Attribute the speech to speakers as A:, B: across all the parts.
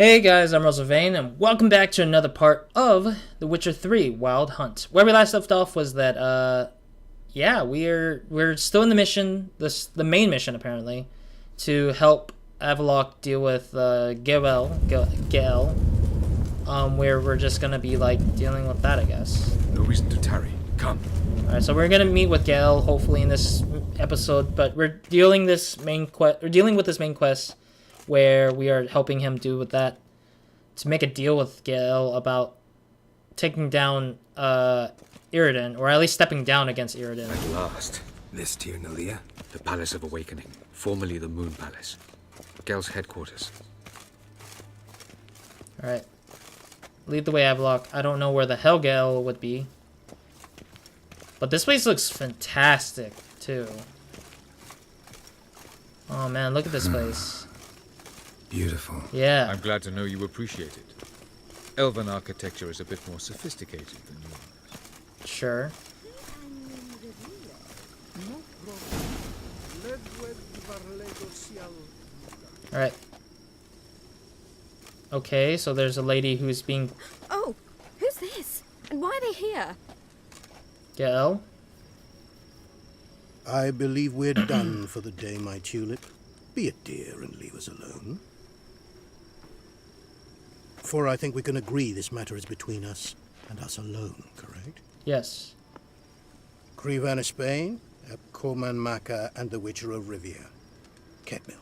A: Hey guys, I'm Vane, and welcome back to another part of The Witcher 3 Wild Hunt. Where we last left off was that, yeah, we're still in the mission, the main mission apparently, to help Avallac'h deal with Gael, where we're just gonna be like dealing with that, I guess.
B: No reason to tarry. Come.
A: Alright, so we're gonna meet with Gael hopefully in this episode, but we're dealing with this main quest where we are helping him do with that to make a deal with Gael about taking down Iridan, or at least stepping down against Iridan.
B: At last. This Tir Nalia, the Palace of Awakening, formerly the Moon Palace. Gael's headquarters.
A: Alright. Lead the way, Avallac'h. I don't know where the hell Gael would be. But this place looks fantastic, too. Oh man, look at this place.
C: Beautiful.
A: Yeah.
B: I'm glad to know you appreciate it. Elven architecture is a bit more sophisticated than yours.
A: Sure. Alright. Okay, so there's a lady who's being...
D: Oh, who's this? And why are they here?
A: Gael?
E: I believe we're done for the day, my tulip. Be a dear and leave us alone. For I think we can agree this matter is between us and us alone, correct?
A: Yes.
E: Crevan of Spain, Corman Maca, and the Witcher of Rivia. Ketmil.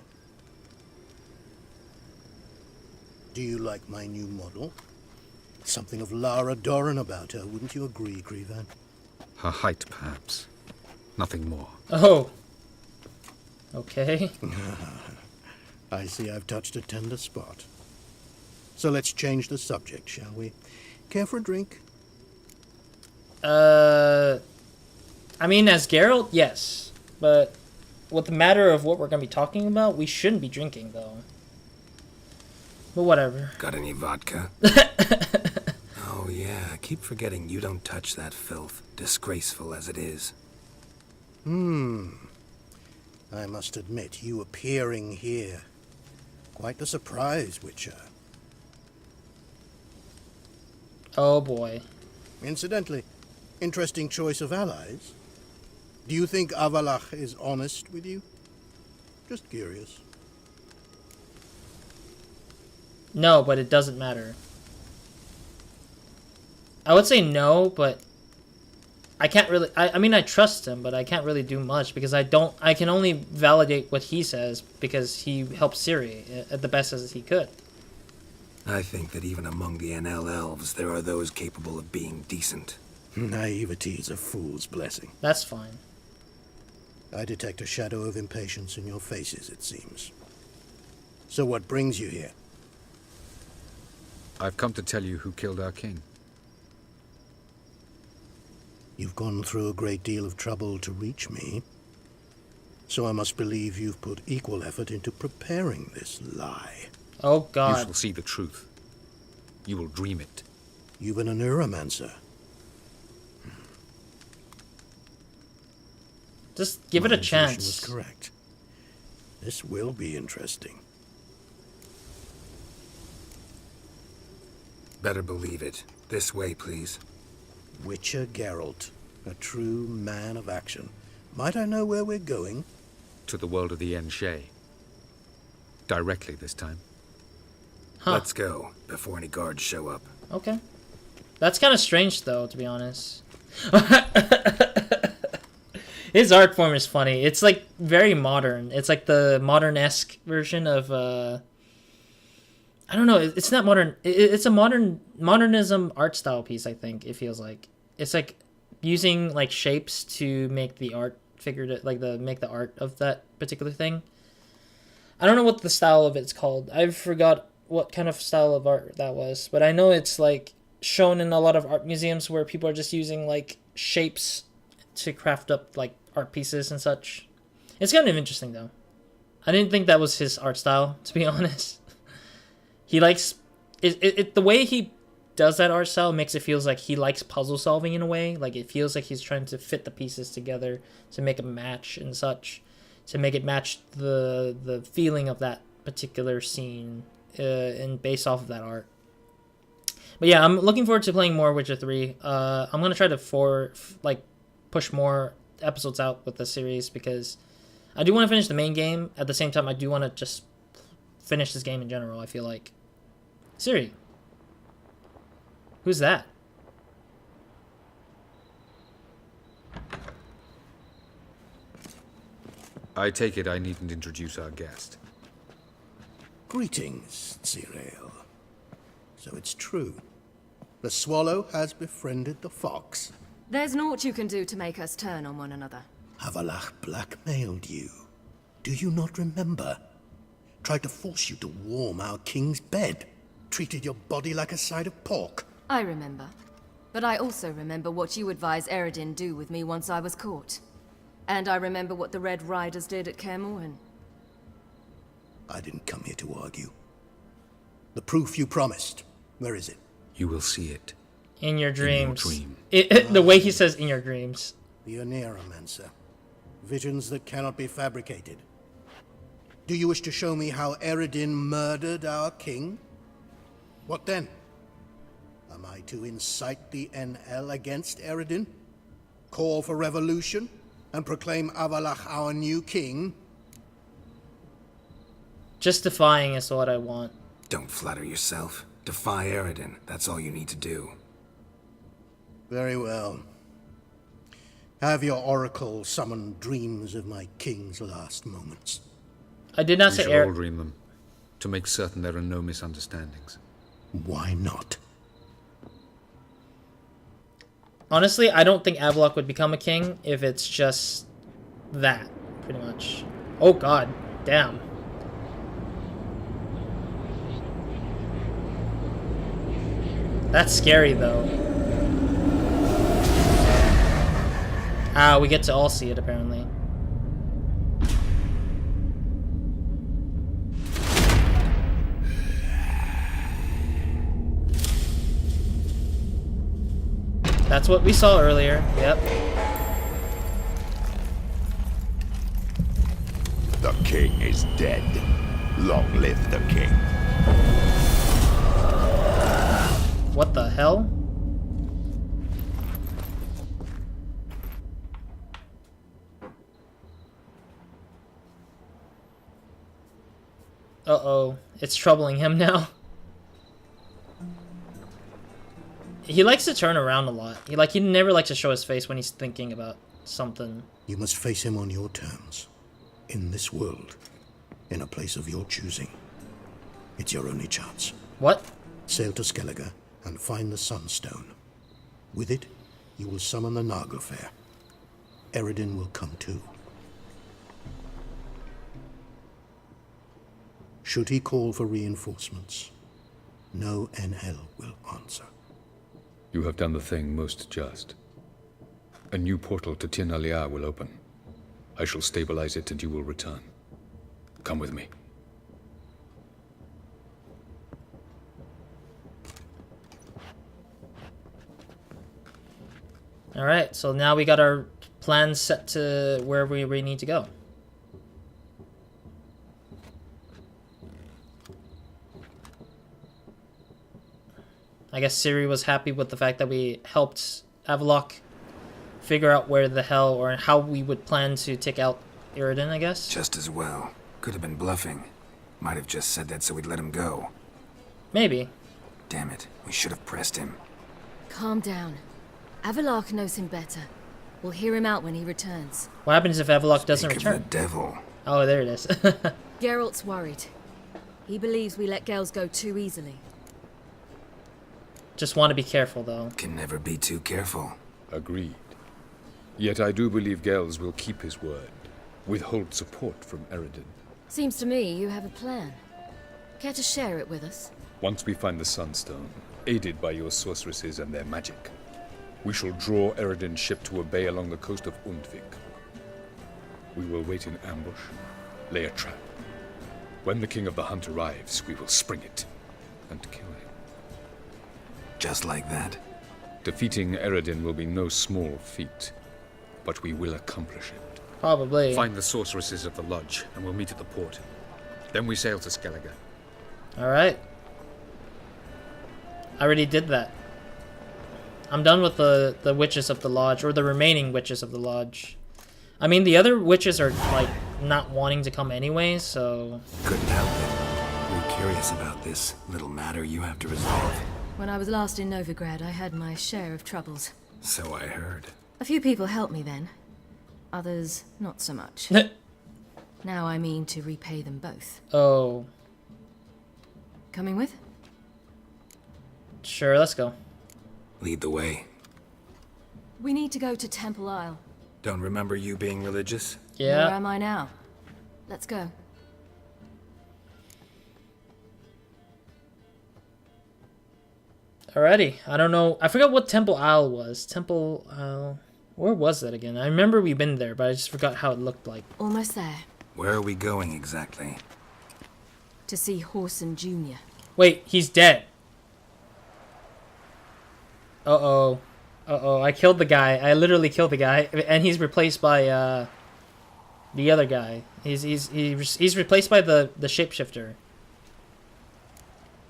E: Do you like my new model? Something of Lara Doran about her, wouldn't you agree, Crevan?
B: Her height, perhaps. Nothing more.
A: Oh. Okay.
E: I see I've touched a tender spot. So let's change the subject, shall we? Care for a drink?
A: I mean, as Geralt, yes. But with the matter of what we're going to be talking about, we shouldn't be drinking, though. But whatever.
C: Got any vodka? Oh yeah, I keep forgetting you don't touch that filth, disgraceful as it is.
E: I must admit, you appearing here. Quite the surprise, Witcher.
A: Oh boy.
E: Incidentally, interesting choice of allies. Do you think Avallac'h is honest with you? Just curious.
A: No, but it doesn't matter. I would say no, but I can't really... I mean, I trust him, but I can't really do much because I can only validate what he says because he helped Ciri at the best as he could.
C: I think that even among the NL elves, there are those capable of being decent.
E: Naivety is a fool's blessing.
A: That's fine.
E: I detect a shadow of impatience in your faces, it seems. So what brings you here?
B: I've come to tell you who killed our king.
E: You've gone through a great deal of trouble to reach me. So I must believe you've put equal effort into preparing this lie.
A: Oh
B: You
A: god.
B: shall see the truth. You will dream it.
E: You've been a neuromancer.
A: Just give it
E: My
A: a
E: intuition
A: chance.
E: was correct. This will be interesting.
C: Better believe it. This way, please.
E: Witcher Geralt, a true man of action. Might I know where we're going?
B: To the world of the Enshe. Directly this time.
A: Huh.
C: Let's go, before any guards show up.
A: Okay. That's kind of strange, though, to be honest. His art form is funny. It's, like, very modern. It's, like, the modern-esque version of, I don't know. It's not modern. It's a modernism art style piece, I think, it feels like. It's, like, using, like, shapes to make the art make the art of that particular thing. I don't know what the style of it's called. I forgot what kind of style of art that was, but I know it's like shown in a lot of art museums where people are just using like shapes to craft up like art pieces and such. It's kind of interesting though. I didn't think that was his art style, to be honest. He likes the way he does that art style makes it feels like he likes puzzle solving in a way. Like it feels like he's trying to fit the pieces together to make a match and such, to make it match the feeling of that particular scene and based off of that art. But yeah, I'm looking forward to playing more Witcher 3. I'm gonna try to push more episodes out with the series because I do want to finish the main game. At the same time, I do want to just finish this game in general. I feel like Ciri. Who's that?
B: I take it I needn't introduce our guest.
E: Greetings, Ciri. So it's true. The swallow has befriended the fox.
D: There's naught you can do to make us turn on one another.
E: Havelach blackmailed you. Do you not remember? Tried to force you to warm our king's bed. Treated your body like a side of pork.
D: I remember. But I also remember what you advised Eredin do with me once I was caught. And I remember what the Red Riders did at Kaer Morhen.
E: I didn't come here to argue. The proof you promised, where is it?
B: You will see it.
A: In your dreams.
B: In your dream.
A: The way he says in your dreams.
E: The Oneromancer. Visions that cannot be fabricated. Do you wish to show me how Eredin murdered our king? What then? Am I to incite the NL against Eredin? Call for revolution? And proclaim Avalach our new king?
A: Just defying is what I want.
C: Don't flatter yourself. Defy Eredin. That's all you need to do.
E: Very well. Have your oracle summon dreams of my king's last moments.
A: I did not
B: We
A: say
B: shall all dream them, to make certain there are no misunderstandings.
E: Why not?
A: Honestly, I don't think Avalok would become a king if it's just that, pretty much. Oh god, damn. That's scary, though. Ah, we get to all see it, apparently. That's what we saw earlier, yep.
F: The king is dead. Long live the king.
A: What the hell? Uh-oh. It's troubling him now. He likes to turn around a lot. He never likes to show his face when he's thinking about something.
E: You must face him on your terms. In this world. In a place of your choosing. It's your only chance.
A: What?
E: Sail to Skellige and find the Sunstone. With it, you will summon the Naglfar. Eredin will come too. Should he call for reinforcements, no NL will answer.
G: You have done the thing most just. A new portal to Tir na Liar will open. I shall stabilize it and you will return. Come with me.
A: Alright, so now we got our plans set to where we need to go. I guess Ciri was happy with the fact that we helped Avalok figure out where the hell or how we would plan to take out Eredin, I guess.
C: Just as well. Could have been bluffing. Might have just said that so we'd let him go.
A: Maybe.
C: Damn it. We should have pressed him.
D: Calm down. Avalok knows him better. We'll hear him out when he returns.
A: What happens if Avalok doesn't
C: Speak
A: return?
C: of the devil.
A: Oh, there it is.
D: Geralt's worried. He believes we let girls go too easily.
A: Just want to be careful, though.
C: Can never be too careful.
G: Agreed. Yet I do believe Gels will keep his word. Withhold support from Eredin.
D: Seems to me you have a plan. Care to share it with us?
G: Once we find the Sunstone, aided by your sorceresses and their magic, we shall draw Eredin's ship to a bay along the coast of Undvik. We will wait in ambush, lay a trap. When the King of the Hunt arrives, we will spring it and kill him.
C: Just like that.
G: Defeating Eredin will be no small feat, but we will accomplish it.
A: Probably.
B: Find the sorceresses of the lodge, and we'll meet at the port. Then we sail to Skellige.
A: Alright. I already did that. I'm done with the witches of the lodge, or the remaining witches of the lodge. I mean, the other witches are, like, not wanting to come anyway, so...
C: Couldn't help it. We're curious about this little matter you have to resolve.
D: When I was last in Novigrad, I had my share of troubles.
C: So I heard.
D: A few people helped me then. Others, not so much. Now I mean to repay them both.
A: Oh.
D: Coming with?
A: Sure, let's go.
C: Lead the way.
D: We need to go to Temple Isle.
C: Don't remember you being religious?
D: Where
A: Yeah.
D: am I now? Let's go.
A: Alrighty. I don't know. I forgot what Temple Isle was. Temple Isle... Where was that again? I remember we've been there, but I just forgot how it looked like.
D: Almost there.
C: Where are we going exactly?
D: To see Horson Jr.
A: Wait, he's dead. Uh-oh. Uh-oh, I killed the guy. I literally killed the guy. And he's replaced by, the other guy. He's replaced by the shapeshifter.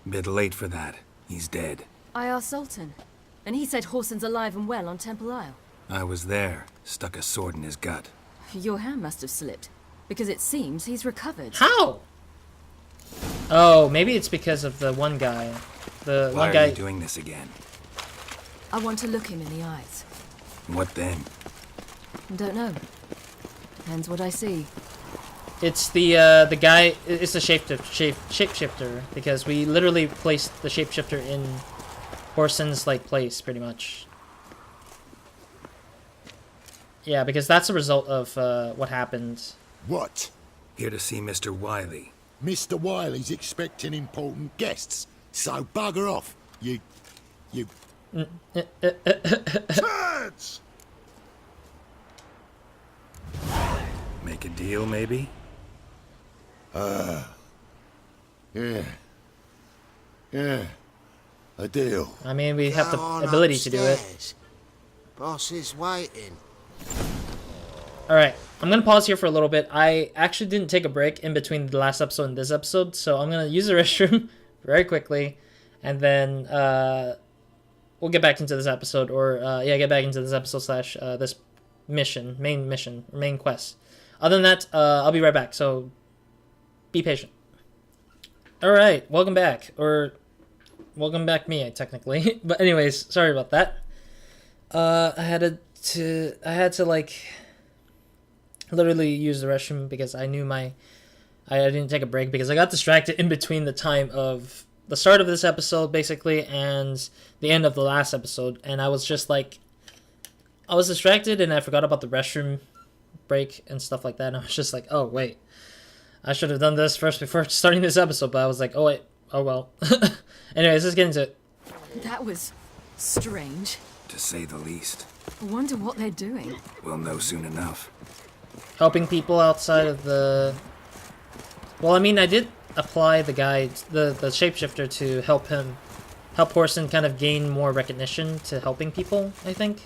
C: Bit late for that. He's dead.
D: I asked Sultan, and he said Horson's alive and well on Temple Isle.
C: I was there. Stuck a sword in his gut.
D: Your hand must have slipped, because it seems he's recovered.
A: How? Oh, maybe it's because of the one guy. The
C: Why
A: one guy...
C: are you doing this again?
D: I want to look him in the eyes.
C: What then?
D: Don't know. Depends what I see.
A: It's the guy... It's the shapeshifter, because we literally placed the shapeshifter in Horson's, like, place, pretty much. Yeah, because that's a result of what happened.
H: What?
C: Here to see Mr. Wiley.
H: Mr. Wiley's expecting important guests, so bugger off, you... Turds!
C: Make a deal, maybe?
H: Yeah. Yeah. A deal.
A: I mean, we have the
I: Go on
A: ability to do it.
I: upstairs. Boss is waiting.
A: Alright, I'm going to pause here for a little bit. I actually didn't take a break in between the last episode and this episode, so I'm going to use the restroom very quickly, and then we'll get back into this episode, or get back into this episode slash this main quest. Other than that, I'll be right back, so be patient. Alright, welcome back, or welcome back me, technically. But anyways, sorry about that. I had to like literally use the restroom because I knew I didn't take a break because I got distracted in between the time of the start of this episode basically and the end of the last episode, and I was just like, I was distracted and I forgot about the restroom break and stuff like that, and I was just like, oh wait, I should have done this first before starting this episode, but I was like, oh wait, oh well. Anyways, let's get into it.
D: That was strange.
C: To say the least.
D: I wonder what they're doing.
C: We'll know soon enough.
A: Helping people outside of the... Well, I mean, I did apply the guide, the shapeshifter, to help Horson kind of gain more recognition to helping people, I think.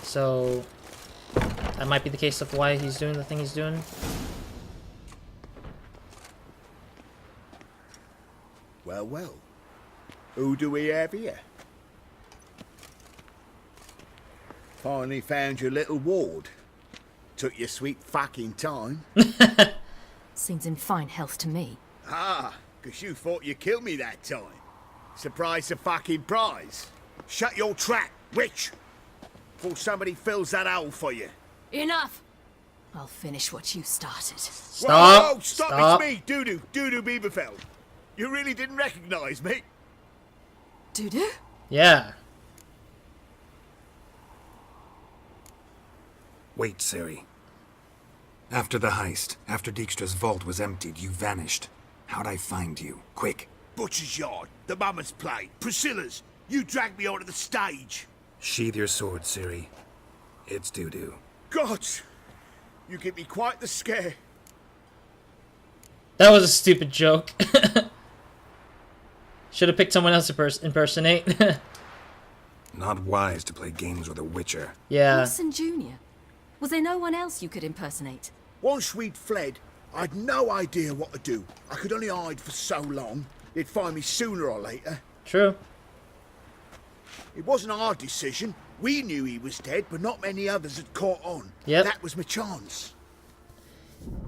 A: So, that might be the case of why he's doing the thing he's doing.
H: Well, well. Who do we have here? Finally found your little ward. Took your sweet fucking time.
D: Seems in fine health to me.
H: Ah, 'cause you thought you killed me that time. Surprise the fucking prize. Shut your trap, witch! Before somebody fills that hole for you.
D: Enough! I'll finish what you started.
A: Stop!
H: Whoa, stop!
A: Stop.
H: It's me, Dudu Beaverfeld. You really didn't recognize me?
D: Dudu?
A: Yeah.
C: Wait, Ciri. After the heist, after Dijkstra's vault was emptied, you vanished. How'd I find you? Quick.
H: Butcher's Yard, the Mama's Plate, Priscilla's. You dragged me onto the stage.
C: Sheathe your sword, Ciri. It's Dudu.
H: God, you give me quite the scare.
A: That was a stupid joke. Should have picked someone else to impersonate.
C: Not wise to play games with a witcher.
A: Yeah.
D: Horson Jr. Was there no one else you could impersonate?
H: Once we'd fled, I'd no idea what to do. I could only hide for so long. They'd find me sooner or later.
A: True.
H: It wasn't our decision. We knew he was dead, but not many others had caught on.
A: Yep.
H: That was my chance.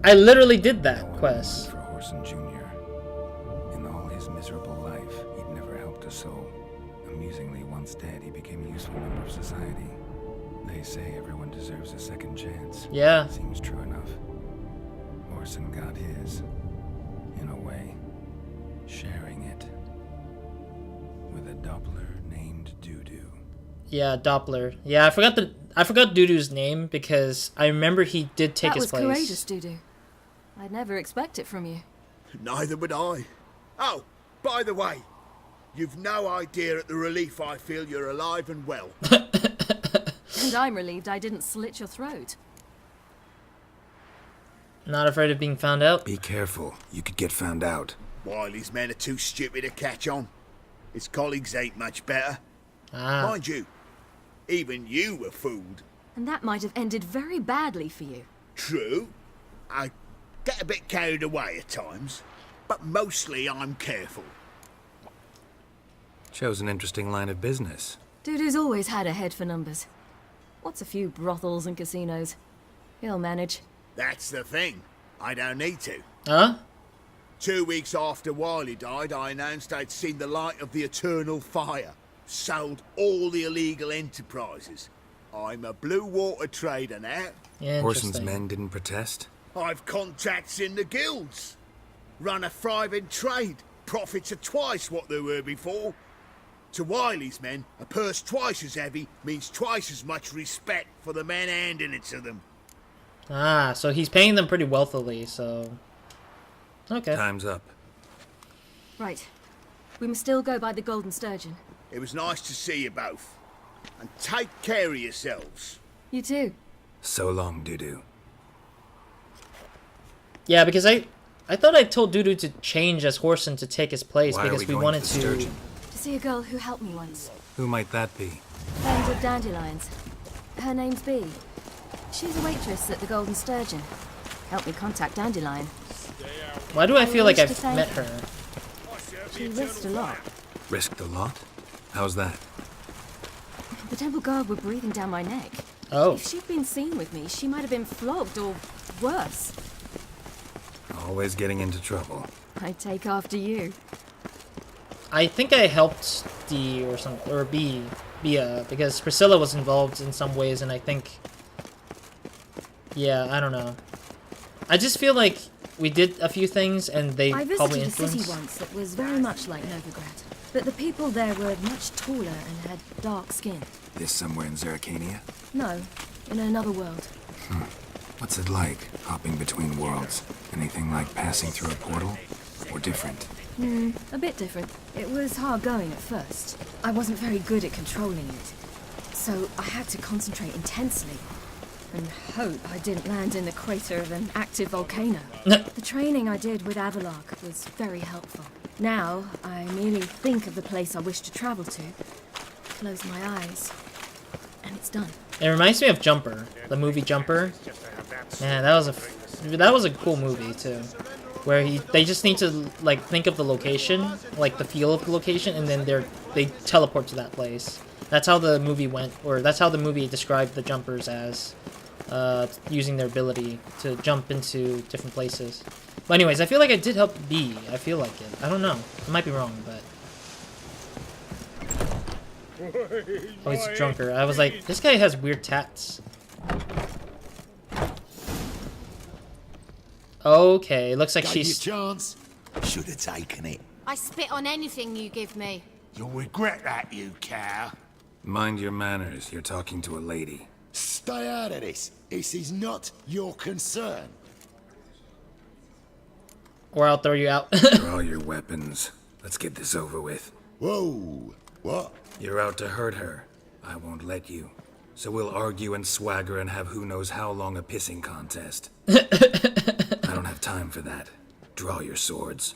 A: I literally did that quest.
C: For Horson Jr. In all his miserable life, he'd never helped a soul. Amusingly, once dead, he became a useful member of society. They say everyone deserves a second chance.
A: Yeah.
C: Seems true enough. Horson got his, in a way, sharing it with a Doppler named Dudu.
A: Yeah, Doppler. Yeah, I forgot Dudu's name because I remember he did take his place.
D: That was courageous, Dudu. I'd never expect it from you.
H: Neither would I. Oh, by the way, you've no idea at the relief I feel you're alive and well.
D: And I'm relieved I didn't slit your throat.
A: Not afraid of being found out?
C: Be careful. You could get found out.
H: Wiley's men are too stupid to catch on. His colleagues ain't much better.
A: Ah.
H: Mind you, even you were fooled.
D: And that might have ended very badly for you.
H: True. I get a bit carried away at times, but mostly I'm careful.
C: Chose an interesting line of business.
D: Dudu's always had a head for numbers. What's a few brothels and casinos? He'll manage.
H: That's the thing. I don't need to.
A: Huh?
H: 2 weeks after Wiley died, I announced I'd seen the light of the eternal fire. Sold all the illegal enterprises. I'm a blue water trader now.
A: Yeah,
C: Horson's men didn't protest?
H: I've contacts in the guilds. Run a thriving trade. Profits are twice what they were before. To Wiley's men, a purse twice as heavy means twice as much respect for the men handing it to them.
A: Ah, so he's paying them pretty wealthily, so... Okay.
C: Time's up.
D: Right. We must still go by the Golden Sturgeon.
H: It was nice to see you both. And take care of yourselves.
D: You too.
C: So long, Dudu.
A: Yeah, because I thought I told Dudu to change as Horson to take his place
C: Why
A: because
C: are
A: we
C: going
A: wanted
C: to the Sturgeon?
D: To see a girl who helped me once.
C: Who might that be?
D: Friends of Dandelions. Her name's Bee. She's a waitress at the Golden Sturgeon. Helped me contact Dandelion.
A: Why do I feel like
D: wish
A: I've
D: to thank
A: met
D: her.
A: her?
D: She risked a lot.
C: Risked a lot? How's that?
D: The temple guard were breathing down my neck.
A: Oh.
D: If she'd been seen with me, she might have been flogged or worse.
C: Always getting into trouble.
D: I take after you.
A: I think I helped D or some or B because Priscilla was involved in some ways, and I think, yeah, I don't know. I just feel like we did a few things, and they
D: I
A: probably
D: visited a
A: influenced.
D: city once that was very much like Novigrad, but the people there were much taller and had dark skin.
C: This somewhere in Zeracania?
D: No, in another world.
C: What's it like, hopping between worlds? Anything like passing through a portal? Or different?
D: A bit different. It was hard going at first. I wasn't very good at controlling it, so I had to concentrate intensely and hope I didn't land in the crater of an active volcano. The training I did with Avalok was very helpful. Now, I merely think of the place I wish to travel to, close my eyes, and it's done.
A: It reminds me of Jumper, the movie Jumper. Man, that was a cool movie too, where they just need to like think of the location, like the feel of the location, and then they teleport to that place. That's how the movie went, or that's how the movie described the jumpers as using their ability to jump into different places. But anyways, I feel like I did help B. I feel like it. I don't know. I might be wrong, but. Oh, he's a drunker. I was like, this guy has weird tats. Okay, looks like she's...
F: chance. Should have taken it.
J: I spit on anything you give me.
F: You'll regret that, you cow.
C: Mind your manners. You're talking to a lady.
F: Stay out of this. This is not your concern.
A: Or I'll throw you out.
C: Draw your weapons. Let's get this over with.
F: Whoa. What?
C: You're out to hurt her. I won't let you. So we'll argue and swagger and have who knows how long a pissing contest. I don't have time for that. Draw your swords.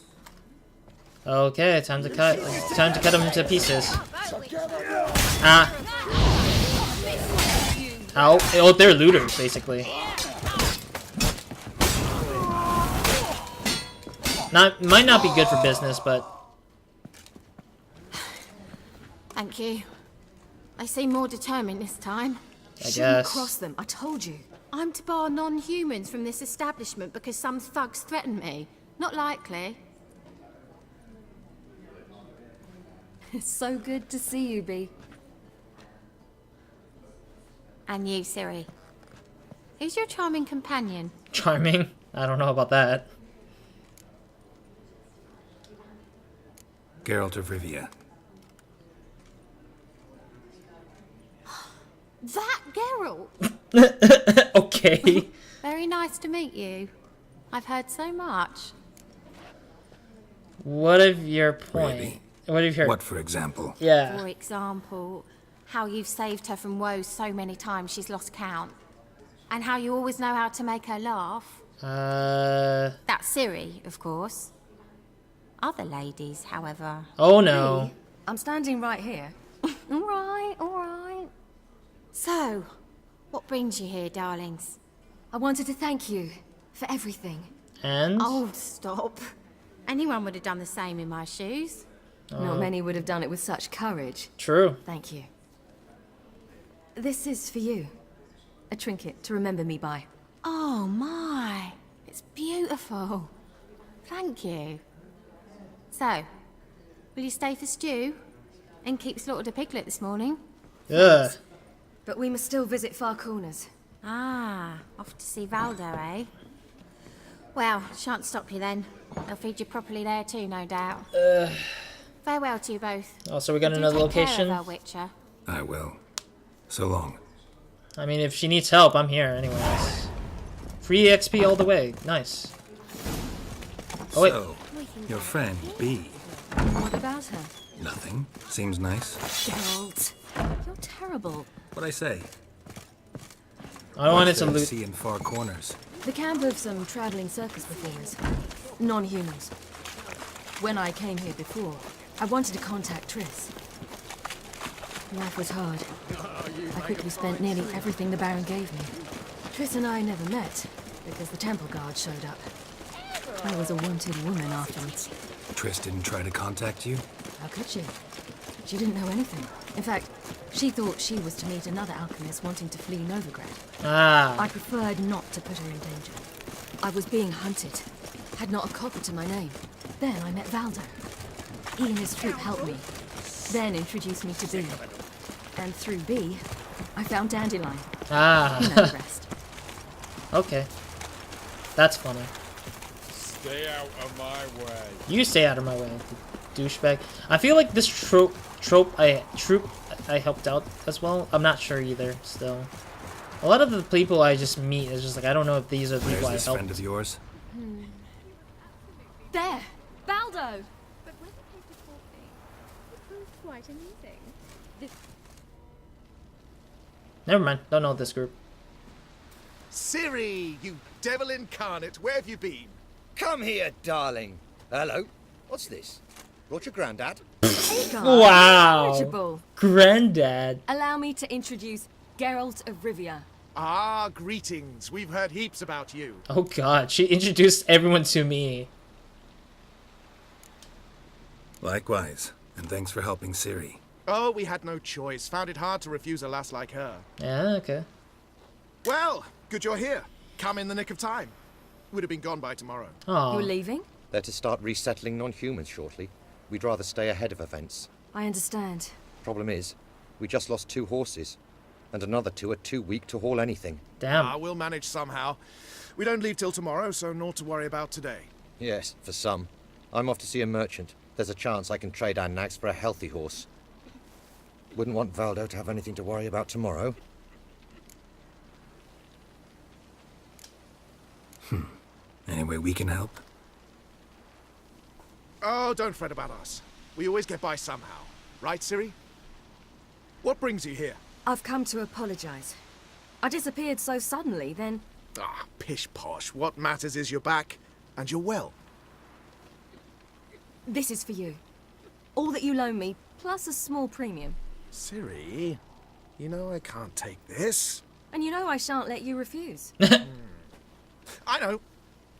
A: Okay, time to cut. Time to cut them into pieces. Ah. Ow. Oh, they're looters, basically. Might not be good for business, but
J: Thank you. They seem more determined this time.
A: I
D: Shouldn't
A: guess.
D: cross them, I told you.
J: I'm to bar non-humans from this establishment because some thugs threaten me. Not likely.
D: It's so good to see you, B.
J: And you, Ciri. Who's your charming companion?
A: Charming. I don't know about that.
C: Geralt of Rivia.
J: That Geralt!
A: Okay.
J: Very nice to meet you. I've heard so much.
A: What of your point?
C: Really?
A: What have you heard?
C: What, for example?
A: Yeah.
J: For example, how you've saved her from woes so many times she's lost count. And how you always know how to make her laugh. That's Ciri, of course. Other ladies, however.
A: Oh no.
D: B, I'm standing right here.
J: Alright, alright. So, what brings you here, darlings?
D: I wanted to thank you for everything.
A: And?
J: Oh, stop. Anyone would have done the same in my shoes.
D: Not many would have done it with such courage.
A: True.
D: Thank you. This is for you. A trinket to remember me by.
J: Oh my, it's beautiful. Thank you. So, will you stay for stew? And keep slaughtered a piglet this morning?
A: Ugh.
D: But we must still visit Far Corners.
J: Ah, off to see Valdo, eh? Well, shan't stop you then. They'll feed you properly there too, no doubt. Farewell to you both.
A: Oh, so we got
J: Do
A: another
J: take care
A: location?
J: of her, Witcher.
C: I will. So long.
A: I mean, if she needs help, I'm here anyways. Free XP all the way. Nice. Oh, wait.
C: So, your friend, B.
D: What about her?
C: Nothing. Seems nice.
D: Geralt, you're terrible.
C: What'd I say?
A: I wanted
C: What's
A: to
C: there
A: loot.
C: see in Far Corners.
D: The camp of some traveling circus performers. Non-humans. When I came here before, I wanted to contact Triss. Life was hard. I quickly spent nearly everything the Baron gave me. Triss and I never met, because the temple guard showed up. I was a wanted woman afterwards.
C: Triss didn't try to contact you?
D: How could she? She didn't know anything. In fact, she thought she was to meet another alchemist wanting to flee Novigrad.
A: Ah.
D: I preferred not to put her in danger. I was being hunted. Had not a copper to my name. Then I met Valdo. He and his troop helped me. Then introduced me to B. And through B, I found Dandelion.
A: Ah.
D: You know the rest.
A: Okay. That's funny.
F: Stay out of my way.
A: You stay out of my way, douchebag. I feel like this troop I helped out as well. I'm not sure either. Still, a lot of the people I just meet is just like I don't know if these are the
C: There's
A: people I
C: this
A: helped.
C: friend of yours.
D: There! Valdo!
K: But when the paper told me, it proved quite amusing.
A: Never mind. Don't know this group.
L: Ciri, you devil incarnate, where have you been?
M: Come here, darling. Hello. What's this? Brought your granddad?
A: Wow.
D: Knowledgeable.
A: Granddad.
D: Allow me to introduce Geralt of Rivia.
L: Ah, greetings. We've heard heaps about you.
A: Oh god, she introduced everyone to me.
C: Likewise. And thanks for helping Ciri.
L: Oh, we had no choice. Found it hard to refuse a lass like her.
A: Yeah, okay.
L: Well, good you're here. Come in the nick of time. Would have been gone by tomorrow.
A: Oh.
D: You're leaving?
M: They're to start resettling non-humans shortly. We'd rather stay ahead of events.
D: I understand.
M: Problem is, we just lost 2 horses. And another 2 are too weak to haul anything.
A: Damn.
L: Ah, we'll manage somehow. We don't leave till tomorrow, so naught to worry about today.
M: Yes, for some. I'm off to see a merchant. There's a chance I can trade our nags for a healthy horse. Wouldn't want Valdo to have anything to worry about tomorrow.
C: Any way we can help?
L: Oh, don't fret about us. We always get by somehow. Right, Ciri? What brings you here?
D: I've come to apologize. I disappeared so suddenly, then...
L: Ah, pish-posh. What matters is you're back, and you're well.
D: This is for you. All that you loan me, plus a small premium.
L: Ciri, you know I can't take this.
D: And you know I shan't let you refuse.
L: I know.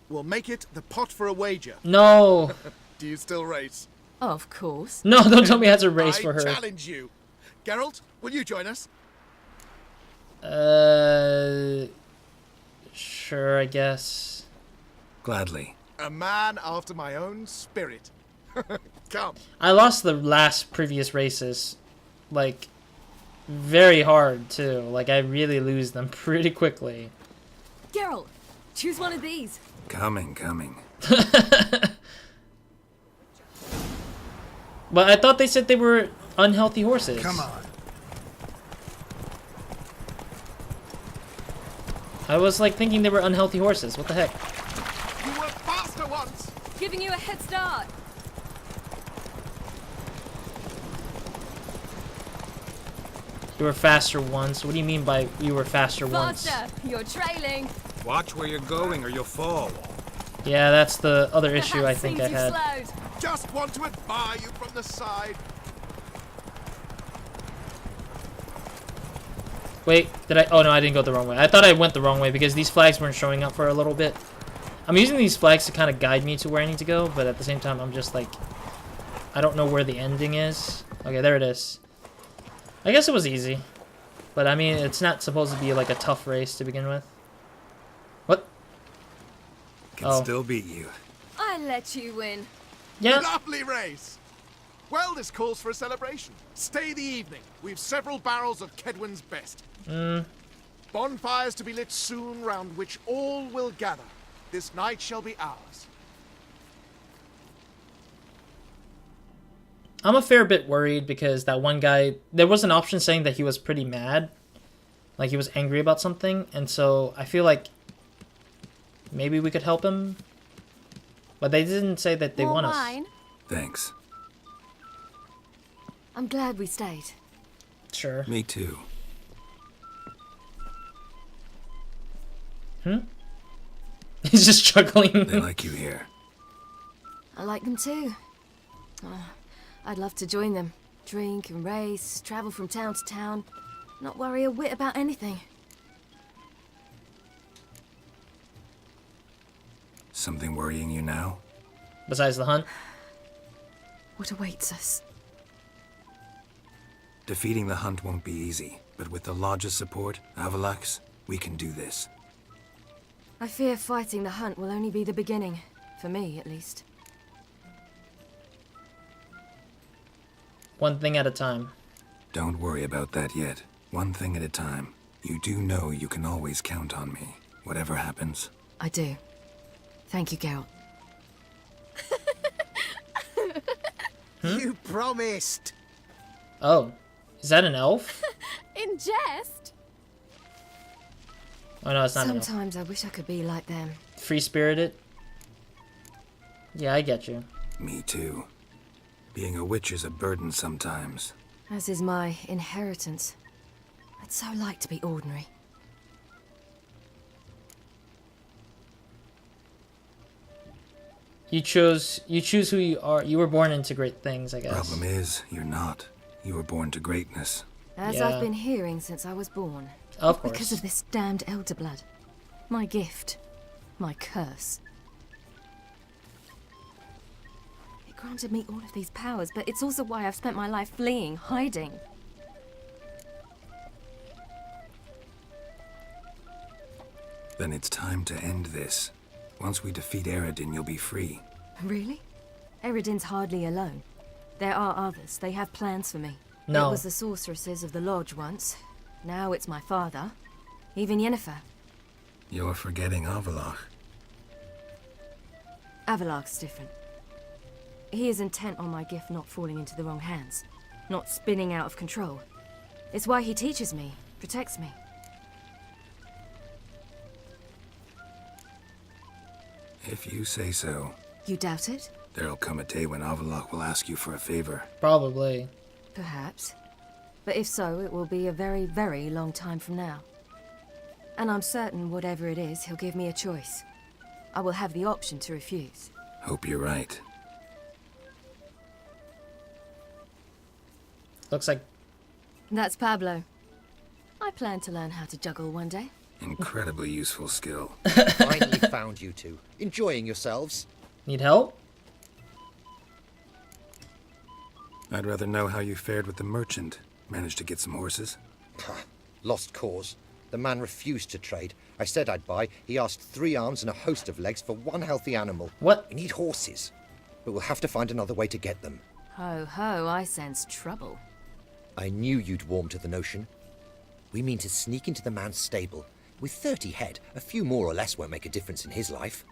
L: we'll make it the pot for a wager.
A: No.
L: Do you still race?
D: Of course.
A: No, don't tell me I have to race for her.
L: I challenge you. Geralt, will you join us?
A: Sure, I guess.
C: Gladly.
L: A man after my own spirit. Come.
A: I lost the last previous races, like, very hard, too. Like, I really lose them pretty quickly.
D: Geralt, choose one of these.
C: Coming.
A: But I thought they said they were unhealthy horses.
E: Come on.
A: I was, like, thinking they were unhealthy horses. What the heck?
L: You were faster once.
D: Giving you a head start.
A: You were faster once. What do you mean by you were faster once?
D: Faster, you're trailing.
B: Watch where you're going or you'll fall.
A: Yeah, that's the other issue I think I
D: Seems you've
A: had.
D: slowed.
L: Just want to admire you from the side.
A: Wait, did I? Oh no, I didn't go the wrong way. I thought I went the wrong way because these flags weren't showing up for a little bit. I'm using these flags to kind of guide me to where I need to go, but at the same time, I'm just like, I don't know where the ending is. Okay, there it is. I guess it was easy, but I mean, it's not supposed to be like a tough race to begin with. What?
C: Can still beat you.
D: I let you win.
A: Yeah.
L: Lovely race. Well, this calls for a celebration. Stay the evening. We've several barrels of Kedwin's best. Bonfires to be lit soon, round which all will gather. This night shall be ours.
A: I'm a fair bit worried because that one guy, there was an option saying that he was pretty mad. Like he was angry about something. And so I feel like maybe we could help him. But they didn't say that they want us.
C: Thanks.
D: I'm glad we stayed.
A: Sure.
C: Me too.
A: He's just chuckling.
C: They like you here.
D: I like them too. I'd love to join them. Drink and race, travel from town to town. Not worry a whit about anything.
C: Something worrying you now?
A: Besides the hunt?
D: What awaits us?
C: Defeating the hunt won't be easy, but with the Lodge's support, V-AXYS, we can do this.
D: I fear fighting the hunt will only be the beginning. For me, at least.
A: One thing at a time.
C: Don't worry about that yet. One thing at a time. You do know you can always count on me, whatever happens.
D: I do. Thank you, Geralt.
I: You promised!
A: Oh. Is that an elf?
K: In jest?
A: Oh no, it's not an elf.
D: Sometimes I wish I could be like them.
A: Free-spirited? Yeah, I get you.
C: Me too. Being a witch is a burden sometimes.
D: As is my inheritance. I'd so like to be ordinary.
A: You choose who you are. You were born into great things, I guess.
C: Problem is, you're not. You were born to greatness.
D: As
A: Yeah.
D: I've been hearing since I was born.
A: Of course.
D: Because of this damned elder blood. My gift. My curse. It granted me all of these powers, but it's also why I've spent my life fleeing, hiding.
C: Then it's time to end this. Once we defeat Eredin, you'll be free.
D: Really? Eredin's hardly alone. There are others. They have plans for me.
A: No.
D: It was the sorceresses of the Lodge once. Now it's my father. Even Yennefer.
C: You're forgetting Avallac'h.
D: Avallac'h's different. He is intent on my gift not falling into the wrong hands. Not spinning out of control. It's why he teaches me, protects me.
C: If you say so.
D: You doubt it?
C: There'll come a day when Avallac'h will ask you for a favor.
A: Probably.
D: Perhaps. But if so, it will be a very, very long time from now. And I'm certain whatever it is, he'll give me a choice. I will have the option to refuse.
C: Hope you're right.
A: Looks like...
D: That's Pablo. I plan to learn how to juggle one day.
C: Incredibly useful skill.
M: Finally found you two. Enjoying yourselves?
A: Need help?
C: I'd rather know how you fared with the merchant. Managed to get some horses?
M: Lost cause. The man refused to trade. I said I'd buy. He asked 3 arms and a host of legs for 1 healthy animal.
A: What?
M: We need horses. But we'll have to find another way to get them.
D: Ho ho, I sense trouble.
M: I knew you'd warm to the notion. We mean to sneak into the man's stable. With 30 head, a few more or less won't make a difference in his life.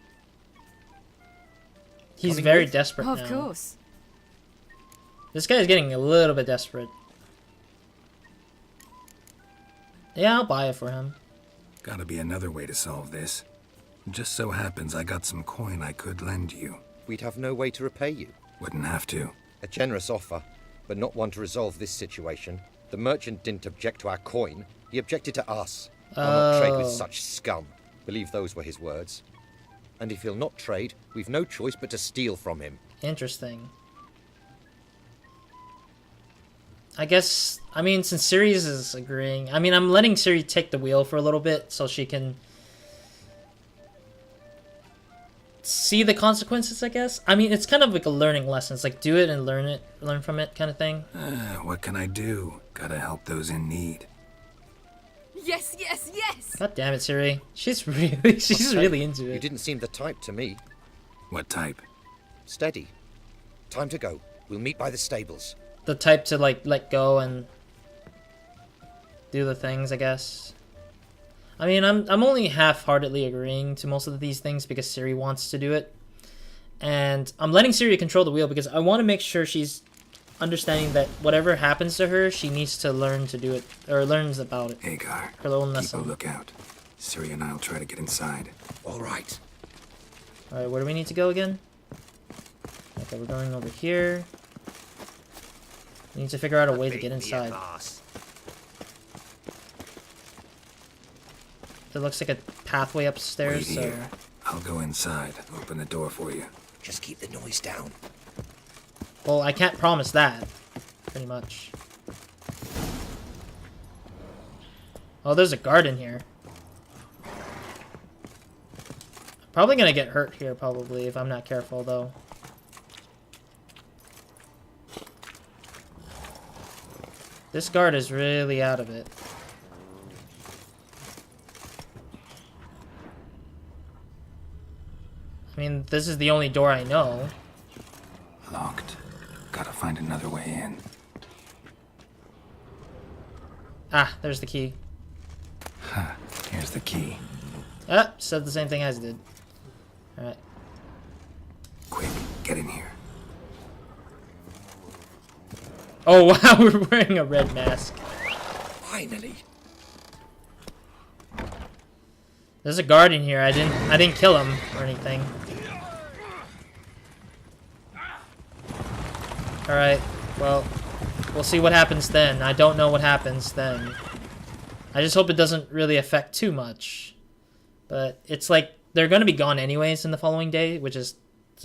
A: He's
M: Coming
A: very
M: with?
A: desperate now.
D: Of course.
A: This guy's getting a little bit desperate. Yeah, I'll buy it for him.
C: Gotta be another way to solve this. Just so happens I got some coin I could lend you.
M: We'd have no way to repay you.
C: Wouldn't have to.
M: A generous offer, but not one to resolve this situation. The merchant didn't object to our coin. He objected to us. I'll not trade with such scum. Believe those were his words. And if he'll not trade, we've no choice but to steal from him.
A: Interesting. I guess, I mean, since Ciri is agreeing, I mean, I'm letting Ciri take the wheel for a little bit so she can see the consequences, I guess. I mean, it's kind of like a learning lesson. It's like, do it and learn from it kind of thing.
C: What can I do? Gotta help those in need.
D: Yes, yes, yes!
A: God damn it, Ciri. She's really into it.
M: You didn't seem the type to me.
C: What type?
M: Steady. Time to go. We'll meet by the stables.
A: The type to, like, let go and do the things, I guess. I mean, I'm only half-heartedly agreeing to most of these things because Ciri wants to do it. And I'm letting Ciri control the wheel because I want to make sure she's understanding that whatever happens to her, she needs to learn to do it, or learns about it.
C: Hagar,
A: her own
C: keep
A: lesson.
C: a lookout. Ciri and I'll try to get inside.
M: All right.
A: Alright, where do we need to go again? Okay, we're going over here. We need to figure out a way to get inside. There looks like a pathway upstairs,
C: Wait
A: so...
C: here. I'll go inside. Open the door for you.
M: Just keep the noise down.
A: Well, I can't promise that. Pretty much. Oh, there's a guard in here. Probably gonna get hurt here, probably, if I'm not careful, though. This guard is really out of it. I mean, this is the only door I know.
C: Locked. Gotta find another way in.
A: Ah, there's the key.
C: Huh. Here's the key.
A: Ah, said the same thing as did. Alright.
C: Quick, get in here.
A: Oh wow, we're wearing a red mask.
M: Finally.
A: There's a guard in here. I didn't kill him or anything. Alright, well, we'll see what happens then. I don't know what happens then. I just hope it doesn't really affect too much. But it's like, they're gonna be gone anyways in the following day, which is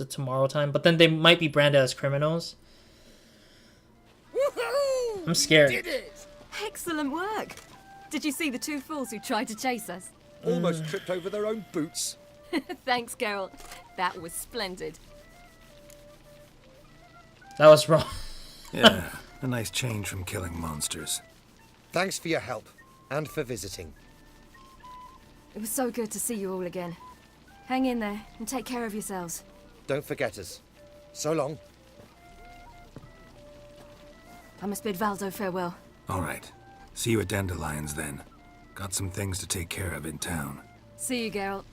A: tomorrow time. But then they might be branded as criminals. I'm scared.
D: Did it! Excellent work! Did you see the 2 fools who tried to chase us?
M: Almost tripped over their own boots.
D: Thanks, Geralt. That was splendid.
A: That was wrong.
C: Yeah, a nice change from killing monsters.
M: Thanks for your help, and for visiting.
D: It was so good to see you all again. Hang in there, and take care of yourselves.
M: Don't forget us. So long.
D: I must bid Valdo farewell.
C: All right. See you at Dandelions then. Got some things to take care of in town.
D: See you, Geralt.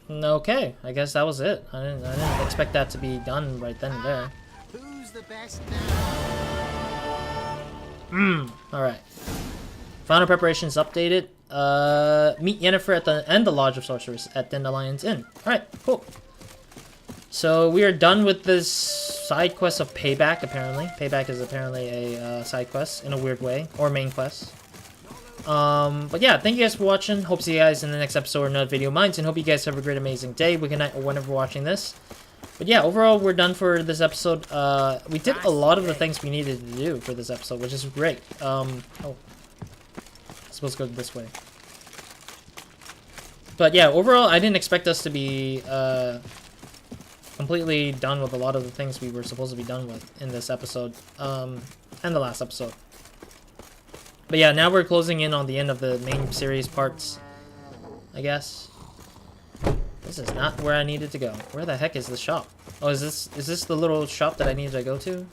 A: Okay, I guess that was it. I didn't expect that to be done right then and there.
I: Who's the best now?
A: Alright. Final preparations updated. Meet Yennefer at the Lodge of Sorcerers at Dandelion's Inn. Alright, cool. So we are done with this side quest of Payback, apparently. Payback is apparently a side quest in a weird way, or main quest. But yeah, thank you guys for watching. Hope to see you guys in the next episode or another video of mine, and hope you guys have a great, amazing day, weekend, night, or whenever watching this. But yeah, overall, we're done for this episode. We did a lot of the things we needed to do for this episode, which is great. Oh. I'm supposed to go this way. But yeah, overall, I didn't expect us to be completely done with a lot of the things we were supposed to be done with in this episode, and the last episode. But yeah, now we're closing in on the end of the main series parts, I guess. This is not where I needed to go. Where the heck is the shop? Oh, is this the little shop that I needed to go to?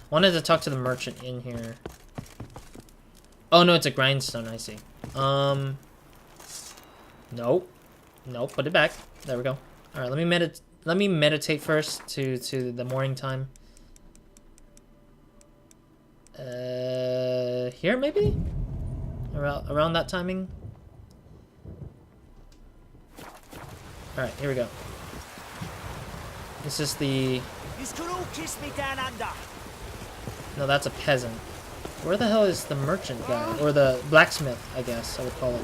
A: Wanted to talk to the merchant in here. Oh no, it's a grindstone, I see. Nope. Nope, put it back. There we go. Alright, let me meditate first to the morning time. Here maybe? Around that timing? Alright, here we go. This is the...
I: This could all kiss me down under.
A: No, that's a peasant. Where the hell is the merchant guy? Or the blacksmith, I guess I would call it.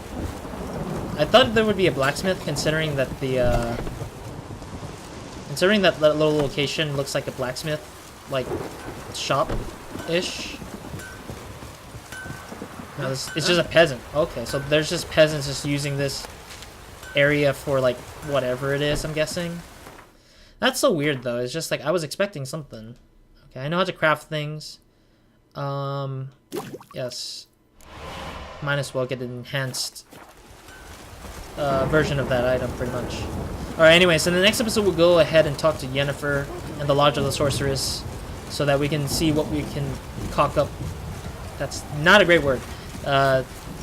A: I thought there would be a blacksmith, considering that the, considering that little location looks like a blacksmith, like, shop-ish. No, it's just a peasant. Okay, so there's just peasants just using this area for, like, whatever it is, I'm guessing. That's so weird, though. It's just, like, I was expecting something. Okay, I know how to craft things. Yes. Might as well get an enhanced version of that item, pretty much. Alright, anyway, so in the next episode we'll go ahead and talk to Yennefer and the Lodge of the Sorceress, so that we can see what we can cock up. That's not a great word.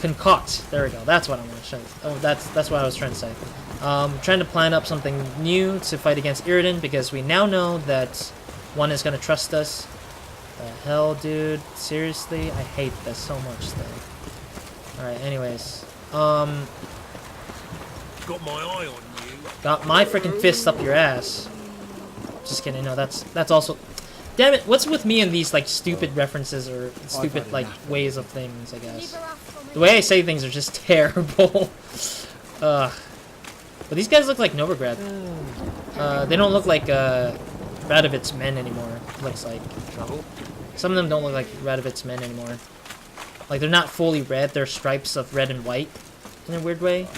A: Concoct. There we go. That's what I'm going to say. Oh, that's what I was trying to say. Trying to plan up something new to fight against Iriden, because we now know that one is going to trust us. The hell, dude? Seriously? I hate this so much, though. Alright, anyways.
H: Got my eye on you.
A: Got my freaking fist up your ass. Just kidding. No, that's also... Damn it, what's with me and these, like, stupid references or stupid, like, ways of things, I guess. The way I say things are just terrible. But these guys look like Novigrad. They don't look like, Radovit's men anymore, looks like. Some of them don't look like Radovit's men anymore. Like, they're not fully red, they're stripes of red and white, in a weird way.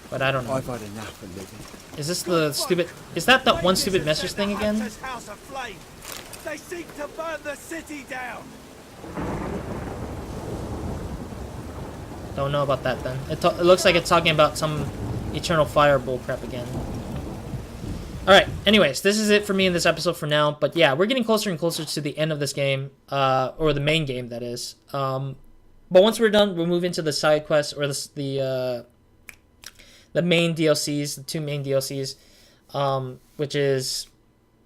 A: But I don't know.
N: I've had enough of living.
A: Is this the stupid... Is that one stupid message thing again?
I: They seek to burn the city down.
A: Don't know about that then. It looks like it's talking about some Eternal Fire bull crap again. Alright, anyways, this is it for me in this episode for now. But yeah, we're getting closer and closer to the end of this game. Or the main game, that is. But once we're done, we'll move into the side quests, or the main DLCs, the two main DLCs, which is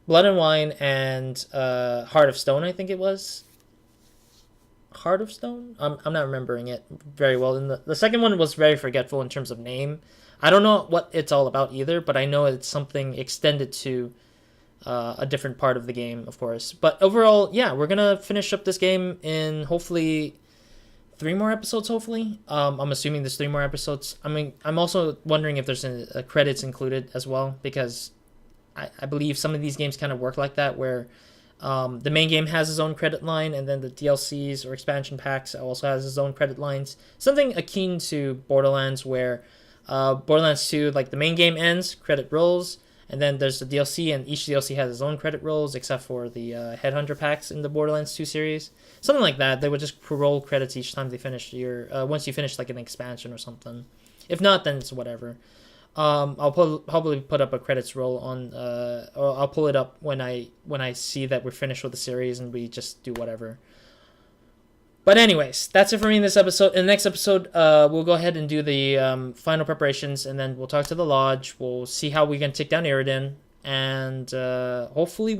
A: Blood and Wine and Heart of Stone, I think it was. Heart of Stone? I'm not remembering it very well. And the second one was very forgetful in terms of name. I don't know what it's all about either, but I know it's something extended to a different part of the game, of course. But overall, yeah, we're going to finish up this game in hopefully 3 more episodes, hopefully. I'm assuming there's 3 more episodes. I mean, I'm also wondering if there's credits included as well, because I believe some of these games kind of work like that, where the main game has its own credit line, and then the DLCs or expansion packs also has its own credit lines. Something akin to Borderlands, where Borderlands 2, like, the main game ends, credit rolls, and then there's the DLC, and each DLC has its own credit rolls, except for the Headhunter packs in the Borderlands 2 series. Something like that. They would just roll credits each time they finish once you finish, like, an expansion or something. If not, then it's whatever. I'll probably put up a credits roll on, or I'll pull it up when I see that we're finished with the series and we just do whatever. But anyways, that's it for me in this episode. In the next episode, we'll go ahead and do the final preparations, and then we'll talk to the lodge. We'll see how we can take down Iriden, and hopefully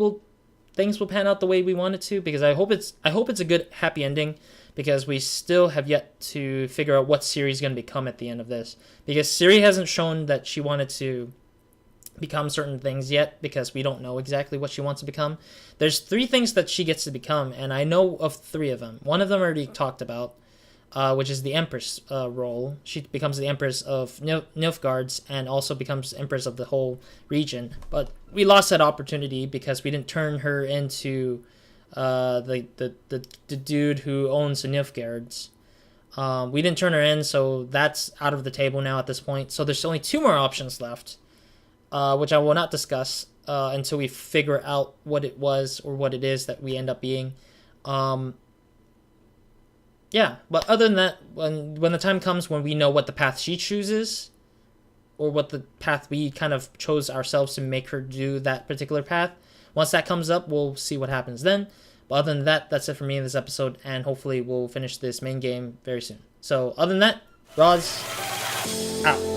A: things will pan out the way we want it to. Because I hope it's a good, happy ending. Because we still have yet to figure out what Ciri's going to become at the end of this. Because Ciri hasn't shown that she wanted to become certain things yet, because we don't know exactly what she wants to become. There's 3 things that she gets to become, and I know of 3 of them. One of them I already talked about, which is the Empress role. She becomes the Empress of Nilfgaards, and also becomes Empress of the whole region. But we lost that opportunity because we didn't turn her into the dude who owns the Nilfgaards. We didn't turn her in, so that's out of the table now at this point. So there's only 2 more options left, which I will not discuss until we figure out what it was or what it is that we end up being. Yeah, but other than that, when the time comes when we know what the path she chooses, or what the path we kind of chose ourselves to make her do that particular path, once that comes up, we'll see what happens then. But other than that, that's it for me in this episode, and hopefully we'll finish this main game very soon. So other than that, Roz out.